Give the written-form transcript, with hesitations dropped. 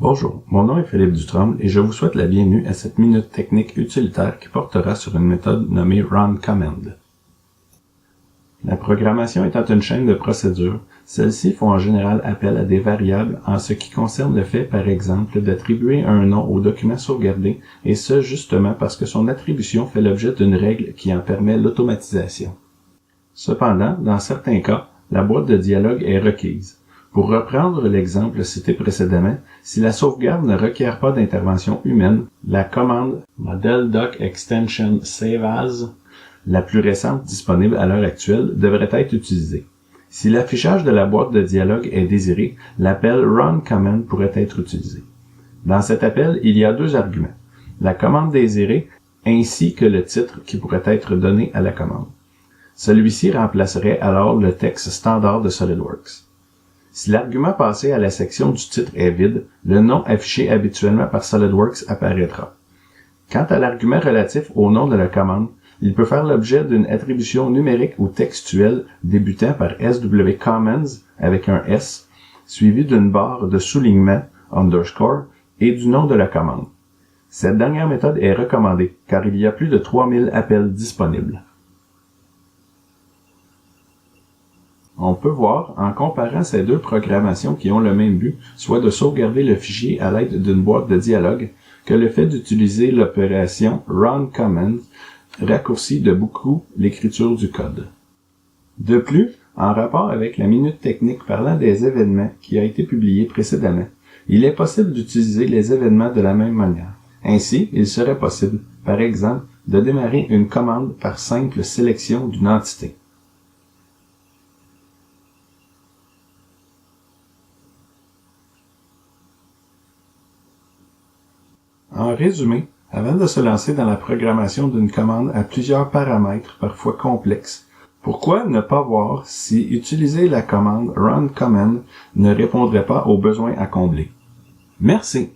Bonjour, mon nom est Philippe Dutremble et je vous souhaite la bienvenue à cette minute technique utilitaire qui portera sur une méthode nommée runCommand. La programmation étant une chaîne de procédures, celles-ci font en général appel à des variables en ce qui concerne le fait, par exemple, d'attribuer un nom au document sauvegardé, et ce justement parce que son attribution fait l'objet d'une règle qui en permet l'automatisation. Cependant, dans certains cas, la boîte de dialogue est requise. Pour reprendre l'exemple cité précédemment, si la sauvegarde ne requiert pas d'intervention humaine, la commande model doc extension save as, la plus récente disponible à l'heure actuelle, devrait être utilisée. Si l'affichage de la boîte de dialogue est désiré, l'appel runCommand pourrait être utilisé. Dans cet appel, il y a deux arguments, la commande désirée ainsi que le titre qui pourrait être donné à la commande. Celui-ci remplacerait alors le texte standard de SolidWorks. Si l'argument passé à la section du titre est vide, le nom affiché habituellement par SolidWorks apparaîtra. Quant à l'argument relatif au nom de la commande, il peut faire l'objet d'une attribution numérique ou textuelle débutant par swcommands avec un S, suivi d'une barre de soulignement underscore et du nom de la commande. Cette dernière méthode est recommandée car il y a plus de 3000 appels disponibles. On peut voir, en comparant ces deux programmations qui ont le même but, soit de sauvegarder le fichier à l'aide d'une boîte de dialogue, que le fait d'utiliser l'opération runCommand raccourcit de beaucoup l'écriture du code. De plus, en rapport avec la minute technique parlant des événements qui a été publiée précédemment, il est possible d'utiliser les événements de la même manière. Ainsi, il serait possible, par exemple, de démarrer une commande par simple sélection d'une entité. En résumé, avant de se lancer dans la programmation d'une commande à plusieurs paramètres parfois complexes, pourquoi ne pas voir si utiliser la commande runCommand ne répondrait pas aux besoins à combler? Merci!